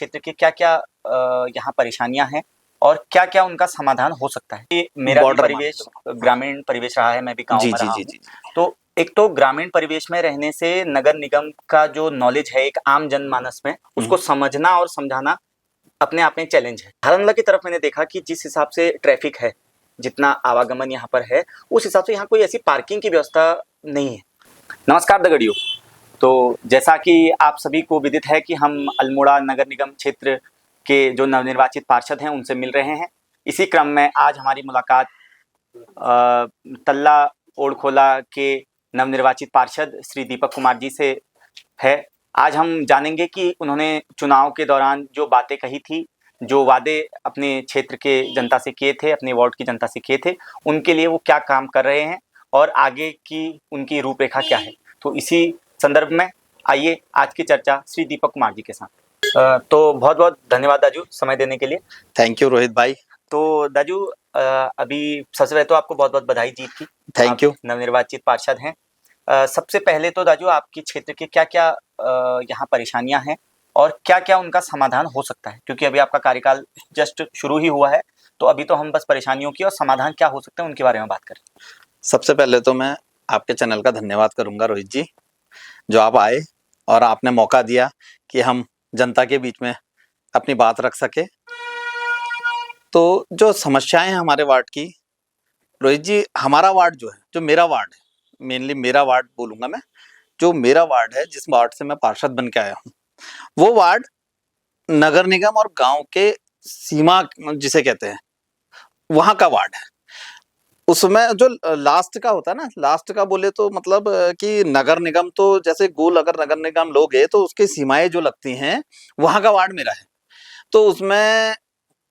क्षेत्र के क्या-क्या यहाँ परेशानियाँ हैं और क्या-क्या उनका समाधान हो सकता है? ये मेरा भी परिवेश ग्रामीण परिवेश रहा है, मैं भी गाँव में रहा हूँ। तो एक तो ग्रामीण परिवेश में रहने से नगर निगम का जो नॉलेज है एक आम जनमानस में, उसको समझना और समझाना अपने आप में चैलेंज है। धर्मला की तरफ मैंने देखा कि जिस हिसाब से ट्रैफिक है, जितना आवागमन यहाँ पर है, उस हिसाब से यहाँ कोई ऐसी पार्किंग की व्यवस्था नहीं है। नमस्कार दगड़ियों। तो जैसा कि आप सभी को विदित है कि हम अल्मोड़ा नगर निगम क्षेत्र के जो नवनिर्वाचित पार्षद हैं उनसे मिल रहे हैं। इसी क्रम में आज हमारी मुलाकात तल्ला ओड़खोला के नवनिर्वाचित पार्षद श्री दीपक कुमार जी से है। आज हम जानेंगे कि उन्होंने चुनाव के दौरान जो बातें कही थी, जो वादे अपने क्षेत्र के जनता से किए थे, अपने वार्ड की जनता से किए थे, उनके लिए वो क्या काम कर रहे हैं और आगे की उनकी रूपरेखा क्या है। तो इसी संदर्भ में आइए आज की चर्चा श्री दीपक कुमार जी के साथ। तो बहुत बहुत धन्यवाद दाजू समय देने के लिए। थैंक यू रोहित भाई। तो दाजू अभी सबसे पहले तो आपको बहुत बहुत बधाई जीत की। Thank you. नवनिर्वाचित पार्षद हैं। सबसे पहले तो दाजू आपके क्षेत्र के क्या-क्या यहाँ परेशानियाँ हैं और क्या-क्या उनका समाधान हो सकता है, क्योंकि अभी आपका कार्यकाल जस्ट शुरू ही हुआ है, तो अभी तो हम बस परेशानियों की और समाधान क्या हो सकते हैं उनके बारे में बात करें। सबसे पहले तो मैं आपके चैनल का धन्यवाद करूंगा रोहित जी, जो आप आए और आपने मौका दिया कि हम जनता के बीच में अपनी बात रख सके। तो जो समस्याएं हैं हमारे वार्ड की, रोहित जी, हमारा वार्ड जो है, जो मेरा वार्ड है, मेनली मेरा वार्ड बोलूंगा मैं, जो मेरा वार्ड है, जिस वार्ड से मैं पार्षद बन के आया हूँ, वो वार्ड नगर निगम और गांव के सीमा जिसे कहते हैं वहां का वार्ड है। उसमें जो लास्ट का होता है ना, लास्ट का बोले तो मतलब कि नगर निगम तो जैसे गोल अगर नगर निगम लोगे तो उसकी सीमाएं जो लगती हैं, वहां का वार्ड मेरा है। तो उसमें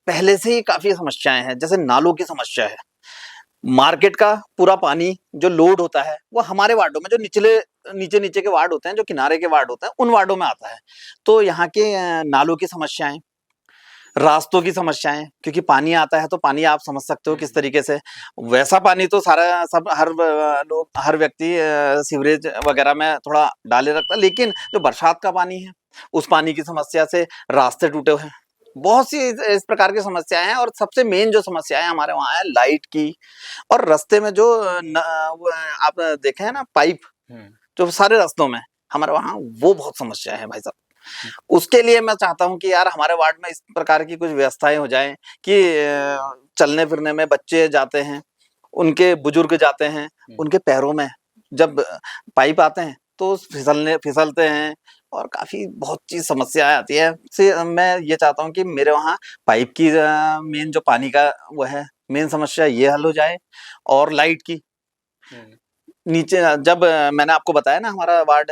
पहले से ही काफी समस्याएं हैं, जैसे नालों की समस्या है, मार्केट का पूरा पानी जो लोड होता है वो हमारे वार्डों में, जो नीचे नीचे के वार्ड होते हैं, जो किनारे के वार्ड होते हैं, उन वार्डों में आता है। तो यहाँ के नालों की समस्याएं, रास्तों की समस्याएं, क्योंकि पानी आता है तो पानी आप समझ सकते हो किस तरीके से, वैसा पानी तो सारा सब हर व्यक्ति सीवरेज वगैरह में थोड़ा डाले रखता है, लेकिन जो बरसात का पानी है उस पानी की समस्या से रास्ते टूटे हुए हैं, बहुत सी इस प्रकार की समस्याएं हैं। और सबसे मेन जो समस्याएं हमारे वहाँ है लाइट की, और रास्ते में जो आप देखे हैं ना पाइप, जो सारे रास्तों में हमारे वहाँ, वो बहुत समस्या है भाई साहब। उसके लिए मैं चाहता हूं कि यार हमारे वार्ड में इस प्रकार की कुछ व्यवस्थाएं हो जाएं कि चलने फिरने में बच्चे जाते हैं, उनके बुजुर्ग जाते हैं, उनके पैरों में जब पाइप आते हैं तो फिसलते हैं और काफी बहुत चीज समस्याएं आती है। से मैं ये चाहता हूँ कि मेरे वहाँ पाइप की मेन जो पानी का वो है मेन समस्या, ये हल हो जाए। और लाइट की, नीचे जब मैंने आपको बताया ना हमारा वार्ड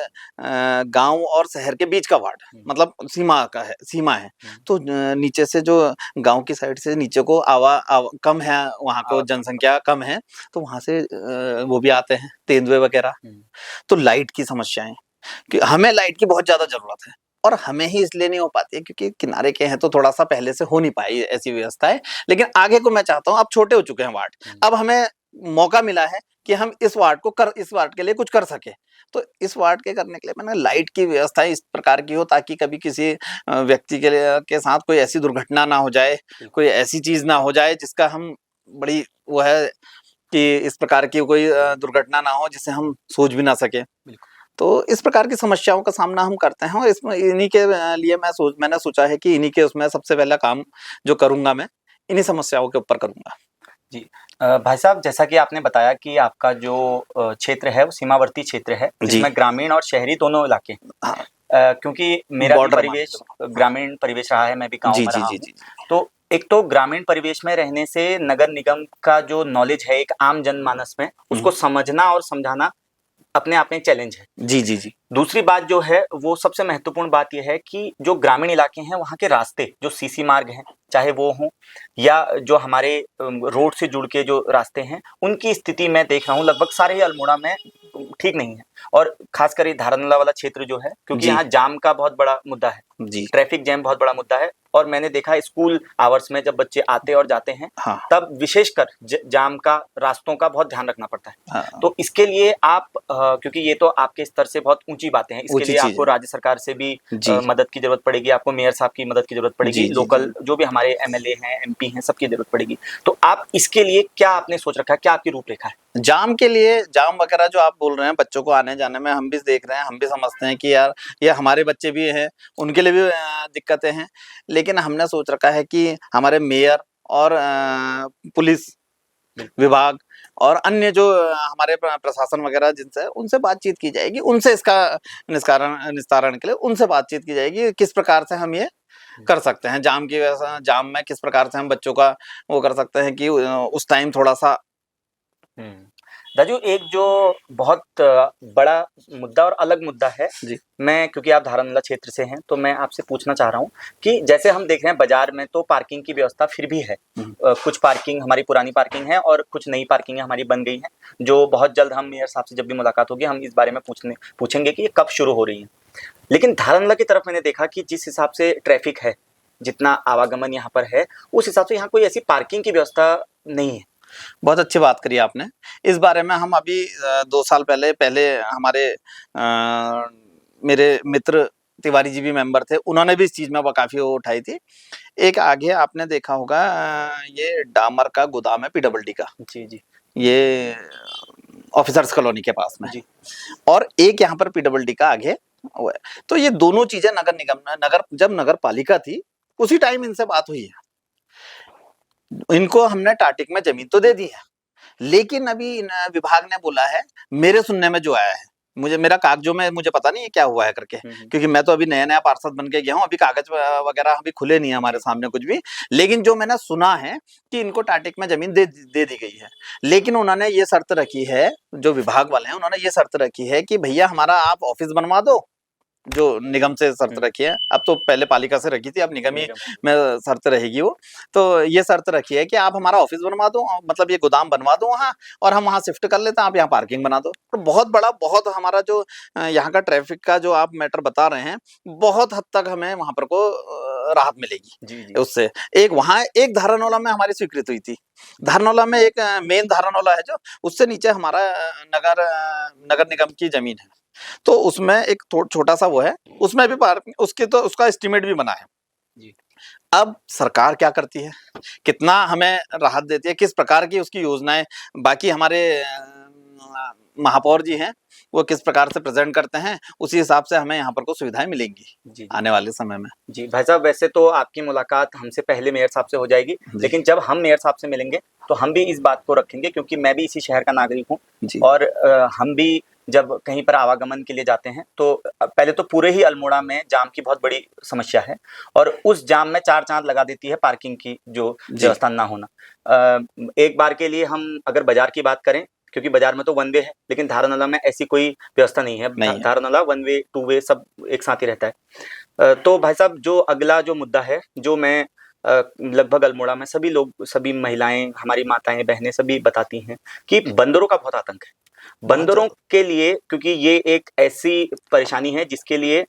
गांव और शहर के बीच का वार्ड, मतलब सीमा है। तो नीचे से जो गांव की साइड से नीचे को कम है, वहां को जनसंख्या कम है, तो वहां से वो भी आते हैं तेंदुए वगैरह। तो लाइट की समस्याएं, कि हमें लाइट की बहुत ज्यादा जरूरत है, और हमें ही इसलिए नहीं हो पाती है क्योंकि किनारे के हैं, तो थोड़ा सा पहले से हो नहीं पाई ऐसी व्यवस्था है। लेकिन आगे को मैं चाहता हूँ, अब छोटे हो चुके हैं वार्ड, अब हमें मौका मिला है कि हम इस वार्ड के लिए कुछ कर सके। तो इस वार्ड के करने के लिए मैंने लाइट की व्यवस्था इस प्रकार की हो ताकि कभी किसी व्यक्ति के साथ कोई ऐसी दुर्घटना ना हो जाए, कोई ऐसी चीज ना हो जाए जिसका हम बड़ी वो है कि इस प्रकार की कोई दुर्घटना ना हो जिसे हम सोच भी ना सके। तो इस प्रकार की समस्याओं का सामना हम करते हैं, और इसमें इन्हीं के लिए मैंने सोचा है कि इन्हीं के उसमें सबसे पहला काम जो करूंगा मैं इन्हीं समस्याओं के ऊपर करूंगा। जी भाई साहब, जैसा कि आपने बताया कि आपका जो क्षेत्र है वो सीमावर्ती क्षेत्र है, जिसमें ग्रामीण और शहरी दोनों इलाके हैं। क्योंकि मेरा भी परिवेश ग्रामीण परिवेश रहा है, मैं भी गाँव में रहा हूँ। तो एक तो ग्रामीण परिवेश में रहने से नगर निगम का जो नॉलेज है एक आम जनमानस में, उसको समझना और समझाना अपने आप में चैलेंज है। जी। दूसरी बात जो है वो सबसे महत्वपूर्ण बात यह है कि जो ग्रामीण इलाके हैं वहाँ के रास्ते, जो सीसी मार्ग हैं, चाहे वो हों या जो हमारे रोड से जुड़ के जो रास्ते हैं, उनकी स्थिति मैं देख रहा हूँ लगभग सारे ही अल्मोड़ा में ठीक नहीं है। और खासकर ये धारनला वाला क्षेत्र जो है, क्योंकि यहाँ जाम का बहुत बड़ा मुद्दा है, ट्रैफिक जैम बहुत बड़ा मुद्दा है। और मैंने देखा स्कूल आवर्स में जब बच्चे आते और जाते हैं, तब विशेषकर जाम का, रास्तों का बहुत ध्यान रखना पड़ता है। तो इसके लिए आप क्योंकि ये तो आपके स्तर से बहुत ऊंचे ऊंची बातें हैं। इसके ऊंची लिए चीज़ आपको है। राज्य सरकार से भी जी मदद की जरूरत पड़ेगी, आपको मेयर साहब की मदद की जरूरत पड़ेगी, जी जी लोकल जो भी हमारे एमएलए हैं, एमपी हैं, सबकी जरूरत पड़ेगी। तो आप इसके लिए क्या आपने सोच रखा है, क्या आपकी रूपरेखा है? जाम के लिए, जाम वगैरह जो आप बोल रहे हैं, बच्चों को आने जाने में हम भी देख रहे हैं, हम भी समझते हैं कि यार ये हमारे बच्चे भी हैं, उनके लिए भी दिक्कतें हैं। लेकिन हमने सोच रखा है कि हमारे मेयर और पुलिस विभाग और अन्य जो हमारे प्रशासन वगैरह जिनसे, उनसे बातचीत की जाएगी, उनसे इसका निस्तारण के लिए उनसे बातचीत की जाएगी, किस प्रकार से हम ये कर सकते हैं। जाम की वजह, जाम में किस प्रकार से हम बच्चों का वो कर सकते हैं कि उस टाइम थोड़ा सा। राजू, एक जो बहुत बड़ा मुद्दा और अलग मुद्दा है, जी मैं क्योंकि आप धारानला क्षेत्र से हैं तो मैं आपसे पूछना चाह रहा हूँ कि जैसे हम देख रहे हैं बाजार में तो पार्किंग की व्यवस्था फिर भी है। कुछ पार्किंग हमारी पुरानी पार्किंग है और कुछ नई पार्किंग हमारी बन गई हैं, जो बहुत जल्द हम मेयर साहब से जब भी मुलाकात होगी हम इस बारे में पूछेंगे कि ये कब शुरू हो रही है। लेकिन धारानला की तरफ मैंने देखा कि जिस हिसाब से ट्रैफिक है, जितना आवागमन यहाँ पर है, उस हिसाब से यहाँ कोई ऐसी पार्किंग की व्यवस्था नहीं है। बहुत अच्छी बात करी आपने। इस बारे में हम अभी 2 साल पहले हमारे मेरे मित्र तिवारी जी भी मेंबर थे, उन्होंने भी इस चीज में काफी वो उठाई थी। एक आगे आपने देखा होगा ये डामर का गोदाम है पीडब्ल्यूडी का, जी जी, ये ऑफिसर्स कॉलोनी के पास में जी, और एक यहाँ पर पीडब्ल्यूडी का आगे वो है। तो ये दोनों चीजें नगर निगम जब नगर पालिका थी उसी टाइम इनसे बात हुई है, इनको हमने टाटिक में जमीन तो दे दी है, लेकिन अभी विभाग ने बोला है, मेरे सुनने में जो आया है, मुझे मेरा कागजों में मुझे पता नहीं है क्या हुआ है करके, क्योंकि मैं तो अभी नया नया पार्षद बन के गया हूँ, अभी कागज वगैरह अभी खुले नहीं है हमारे सामने कुछ भी। लेकिन जो मैंने सुना है कि इनको टाटिक में जमीन दे दी गई है, लेकिन उन्होंने ये शर्त रखी है, जो विभाग वाले हैं उन्होंने ये शर्त रखी है कि भैया हमारा आप ऑफिस बनवा दो, जो निगम से शर्त रखी है, अब तो पहले पालिका से रखी थी, अब निगम ही में शर्त रहेगी वो। तो ये शर्त रखी है कि आप हमारा ऑफिस बनवा दो, मतलब ये गोदाम बनवा दो वहाँ, और हम वहाँ शिफ्ट कर लेते हैं, आप यहाँ पार्किंग बना दो। तो बहुत बड़ा, बहुत हमारा जो यहाँ का ट्रैफिक का जो आप मैटर बता रहे हैं, बहुत हद तक हमें वहां पर को राहत मिलेगी जी, जी। उससे। एक वहाँ एक धारानौला में हमारी स्वीकृति हुई थी, धारानौला में एक मेन धारानौला है जो, उससे नीचे हमारा नगर निगम की जमीन है, तो उसमें एक छोटा सा वो है, उसमें भी पार्किंग, उसके तो उसका एस्टीमेट भी बना है जी। अब सरकार क्या करती है, कितना हमें राहत देती है, किस प्रकार की उसकी योजनाएं, बाकी हमारे महापौर जी हैं वो किस प्रकार से प्रेजेंट करते हैं, उसी हिसाब से हमें यहाँ पर को सुविधाएं मिलेंगी जी, जी। आने वाले समय में। जी भाई साहब, वैसे तो आपकी मुलाकात हमसे पहले मेयर साहब से हो जाएगी, लेकिन जब हम मेयर साहब से मिलेंगे तो हम भी इस बात को रखेंगे, क्योंकि मैं भी इसी शहर का नागरिक हूँ और हम भी जब कहीं पर आवागमन के लिए जाते हैं तो पहले तो पूरे ही अल्मोड़ा में जाम की बहुत बड़ी समस्या है और उस जाम में 4 चांद लगा देती है पार्किंग की जो व्यवस्था ना होना। एक बार के लिए हम अगर बाजार की बात करें, क्योंकि बाजार में तो वन वे है, लेकिन धारानला में ऐसी कोई व्यवस्था नहीं है, धारानला वन वे टू वे सब एक साथ ही रहता है। तो भाई साहब, जो अगला जो मुद्दा है, जो मैं लगभग अल्मोड़ा में सभी लोग, सभी महिलाएं, हमारी माताएं बहनें सभी बताती हैं कि बंदरों का बहुत आतंक है। बंदरों के लिए, क्योंकि ये एक ऐसी परेशानी है जिसके लिए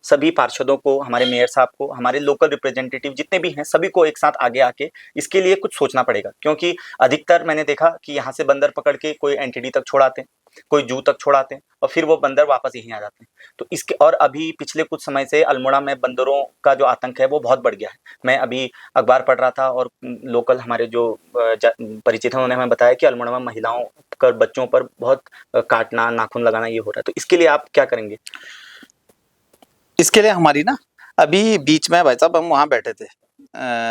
सभी पार्षदों को, हमारे मेयर साहब को, हमारे लोकल रिप्रेजेंटेटिव जितने भी हैं, सभी को एक साथ आगे आके इसके लिए कुछ सोचना पड़ेगा, क्योंकि अधिकतर मैंने देखा कि यहाँ से बंदर पकड़ के कोई एनटीडी तक छोड़ाते हैं, कोई जू तक छोड़ाते हैं और फिर वो बंदर वापस यहीं आ जाते हैं। तो इसके, और अभी पिछले कुछ समय से अल्मोड़ा में बंदरों का जो आतंक है वो बहुत बढ़ गया है। मैं अभी अखबार पढ़ रहा था और लोकल हमारे जो परिचित हैं उन्होंने हमें बताया कि अल्मोड़ा में महिलाओं का, बच्चों पर बहुत काटना, नाखून लगाना ये हो रहा है। तो इसके लिए आप क्या करेंगे? इसके लिए हमारी ना, अभी बीच में भाई साहब हम वहाँ बैठे थे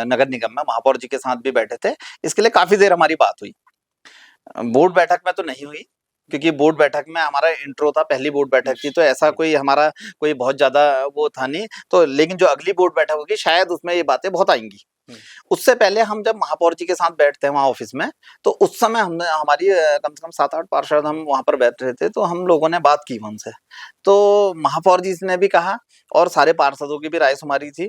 नगर निगम में, महापौर जी के साथ भी बैठे थे, इसके लिए काफी देर हमारी बात हुई। बोर्ड बैठक में तो नहीं हुई, क्योंकि बोर्ड बैठक में हमारा इंट्रो था, पहली बोर्ड बैठक थी, तो ऐसा कोई हमारा कोई बहुत ज्यादा वो था नहीं। तो लेकिन जो अगली बोर्ड बैठक होगी शायद उसमें ये बातें बहुत आएंगी। उससे पहले हम जब महापौर जी के साथ बैठते हैं वहाँ ऑफिस में, तो उस समय हमने, हमारी कम से कम 7-8 पार्षद हम वहाँ पर बैठ रहे थे, तो हम लोगों ने बात की उनसे। तो महापौर जी ने भी कहा और सारे पार्षदों की भी राय हमारी थी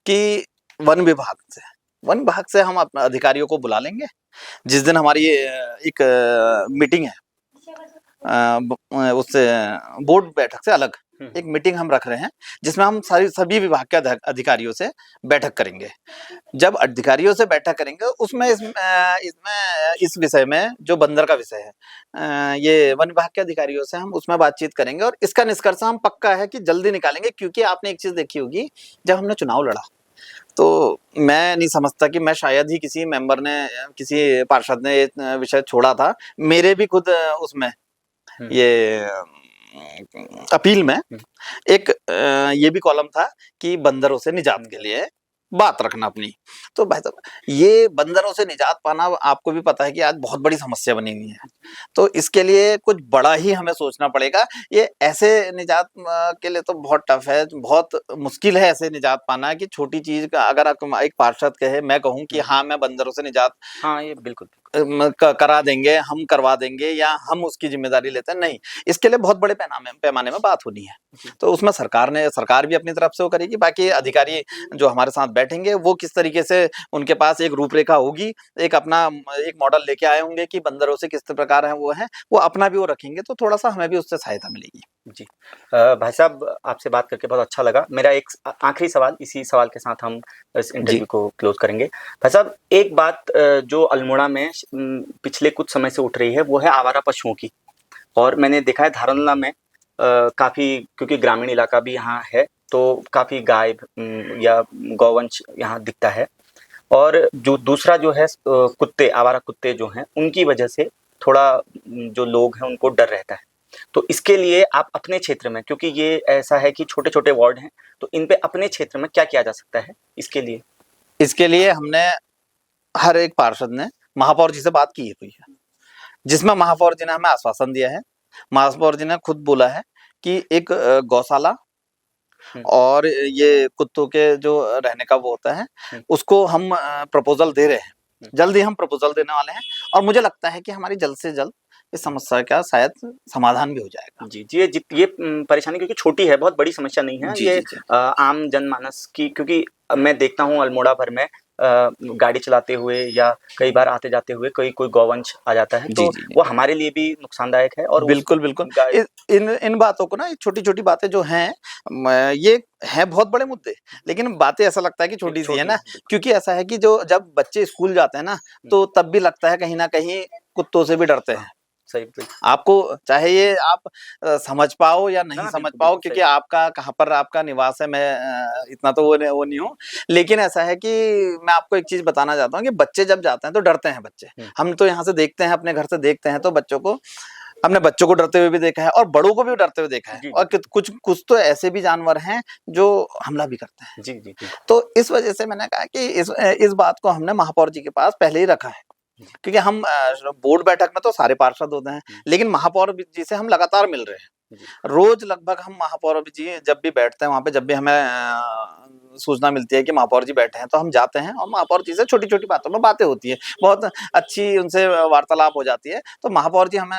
कि वन विभाग से हम अपने अधिकारियों को बुला लेंगे, जिस दिन हमारी एक मीटिंग है उससे बोर्ड बैठक से अलग, एक मीटिंग हम रख रहे हैं जिसमें हम सभी विभाग के अधिकारियों से बैठक करेंगे। जब अधिकारियों से बैठक करेंगे उसमें इस विषय में जो बंदर का विषय है, ये वन विभाग के अधिकारियों से हम उसमें बातचीत करेंगे और इसका निष्कर्ष हम पक्का है कि जल्दी निकालेंगे। क्योंकि आपने एक चीज देखी होगी, जब हमने चुनाव लड़ा तो मैं नहीं समझता कि मैं शायद ही किसी मेंबर ने, किसी पार्षद ने ये विषय छोड़ा था। मेरे भी खुद उसमें ये अपील में एक ये भी कॉलम था कि बंदरों से निजात के लिए बात रखना अपनी। तो भाई साहब, ये बंदरों से निजात पाना आपको भी पता है कि आज बहुत बड़ी समस्या बनी हुई है। तो इसके लिए कुछ बड़ा ही हमें सोचना पड़ेगा। ये ऐसे निजात के लिए तो बहुत टफ है, बहुत मुश्किल है ऐसे निजात पाना कि छोटी चीज का अगर एक पार्षद कहे, मैं कहूँ कि हाँ मैं बंदरों से निजात, हाँ ये बिल्कुल करा देंगे, हम करवा देंगे या हम उसकी जिम्मेदारी लेते हैं, नहीं। इसके लिए बहुत बड़े पैमाने में बात होनी है। तो उसमें सरकार भी अपनी तरफ से वो करेगी, बाकी अधिकारी जो हमारे साथ बैठेंगे वो किस तरीके से, उनके पास एक रूपरेखा होगी, एक अपना एक मॉडल लेके आए होंगे कि बंदरों से किस प्रकार है वो अपना भी वो रखेंगे, तो थोड़ा सा हमें भी उससे सहायता मिलेगी। जी भाई साहब, आपसे बात करके बहुत अच्छा लगा। मेरा एक आखिरी सवाल, इसी सवाल के साथ हम इस इंटरव्यू को क्लोज करेंगे। भाई साहब, एक बात जो अल्मोड़ा में पिछले कुछ समय से उठ रही है वो है आवारा पशुओं की। और मैंने देखा है धारणला में काफी, क्योंकि ग्रामीण इलाका भी यहाँ है, तो काफी गाय या गौवंश यहाँ दिखता है। और जो दूसरा जो है कुत्ते, आवारा कुत्ते जो हैं, उनकी वजह से थोड़ा जो लोग हैं उनको डर रहता है। तो इसके लिए आप अपने क्षेत्र में, क्योंकि ये ऐसा है कि छोटे छोटे वार्ड हैं, तो इन पे अपने क्षेत्र में क्या किया जा सकता है इसके लिए हमने हर एक पार्षद ने महापौर जी से बात की हुई है, जिसमें महापौर जी ने हमें आश्वासन दिया है। महापौर जी ने खुद बोला है कि एक गौशाला और ये कुत्तों के जो रहने का वो होता है, उसको हम प्रपोजल दे रहे हैं। जल्दी हम प्रपोजल देने वाले हैं और मुझे लगता है कि हमारी जल्द से जल्द इस समस्या का शायद समाधान भी हो जाएगा। जी जी, ये परेशानी क्योंकि छोटी है, बहुत बड़ी समस्या नहीं है। ये आम जनमानस की, क्योंकि मैं देखता हूँ अल्मोड़ा भर में गाड़ी चलाते हुए या कई बार आते जाते हुए कोई गौवंश आ जाता है, तो वो हमारे लिए भी नुकसानदायक है। और बिल्कुल इन बातों को ना, छोटी छोटी बातें जो हैं, ये है बहुत बड़े मुद्दे, लेकिन बातें ऐसा लगता है कि छोटी सी है ना। क्योंकि ऐसा है कि जब बच्चे स्कूल जाते हैं ना, तो तब भी लगता है कहीं ना कहीं कुत्तों से भी डरते हैं। सही, आपको चाहे ये आप समझ पाओ या नहीं समझ पाओ, क्योंकि आपका कहाँ पर आपका निवास है, मैं इतना तो वो नहीं हूँ, लेकिन ऐसा है कि मैं आपको एक चीज बताना चाहता हूँ कि बच्चे जब जाते हैं तो डरते हैं बच्चे। हम तो यहाँ से देखते हैं, अपने घर से देखते हैं, तो हमने बच्चों को डरते हुए भी देखा है और बड़ों को भी डरते हुए देखा है। और कुछ तो ऐसे भी जानवर हैं जो हमला भी करते हैं। जी। तो इस वजह से मैंने कहा कि इस बात को हमने महापौर जी के पास पहले ही रखा है, क्योंकि हम बोर्ड बैठक में तो सारे पार्षद होते हैं, लेकिन महापौर जी से हम लगातार मिल रहे हैं। रोज लगभग हम महापौर जी जब भी बैठते हैं वहां पे, जब भी हमें सूचना मिलती है कि महापौर जी बैठे हैं, तो हम जाते हैं और महापौर जी से छोटी छोटी बातों में बातें होती है, बहुत अच्छी उनसे वार्तालाप हो जाती है। तो महापौर जी हमें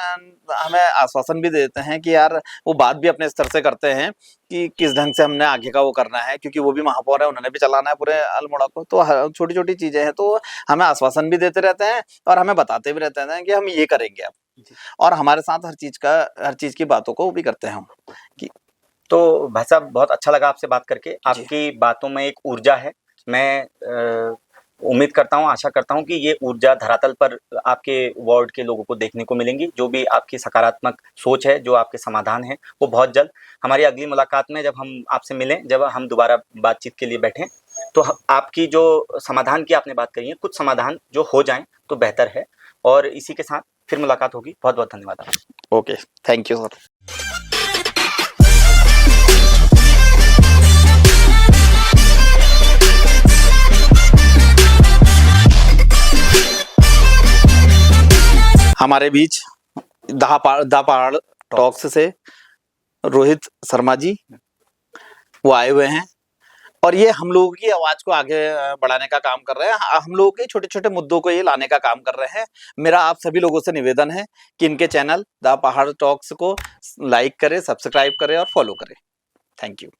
आश्वासन भी देते हैं कि यार वो बात भी अपने स्तर से करते हैं कि किस ढंग से हमने आगे का वो करना है, क्योंकि वो भी महापौर है, उन्होंने भी चलाना है पूरे अल्मोड़ा को। तो छोटी छोटी चीजें हैं, तो हमें आश्वासन भी देते रहते हैं और हमें बताते भी रहते हैं कि हम ये करेंगे अब, और हमारे साथ हर चीज की बातों को भी करते हैं हम कि। तो भाई साहब, बहुत अच्छा लगा आपसे बात करके। आपकी बातों में एक ऊर्जा है। मैं उम्मीद करता हूँ, आशा करता हूँ कि ये ऊर्जा धरातल पर आपके वार्ड के लोगों को देखने को मिलेंगी। जो भी आपकी सकारात्मक सोच है, जो आपके समाधान है, वो बहुत जल्द हमारी अगली मुलाकात में जब हम आपसे मिलें, जब हम दोबारा बातचीत के लिए बैठें, तो आपकी जो समाधान की आपने बात करी है, कुछ समाधान जो हो जाएं तो बेहतर है। और इसी के साथ फिर मुलाकात होगी। बहुत बहुत धन्यवाद। Okay, thank you sir. हमारे बीच दा पहाड़ टॉक्स से रोहित शर्मा जी वो आए हुए हैं और ये हम लोगों की आवाज को आगे बढ़ाने का काम कर रहे हैं। हम लोगों के छोटे छोटे मुद्दों को ये लाने का काम कर रहे हैं। मेरा आप सभी लोगों से निवेदन है कि इनके चैनल दा पहाड़ टॉक्स को लाइक करें, सब्सक्राइब करें और फॉलो करें। Thank you.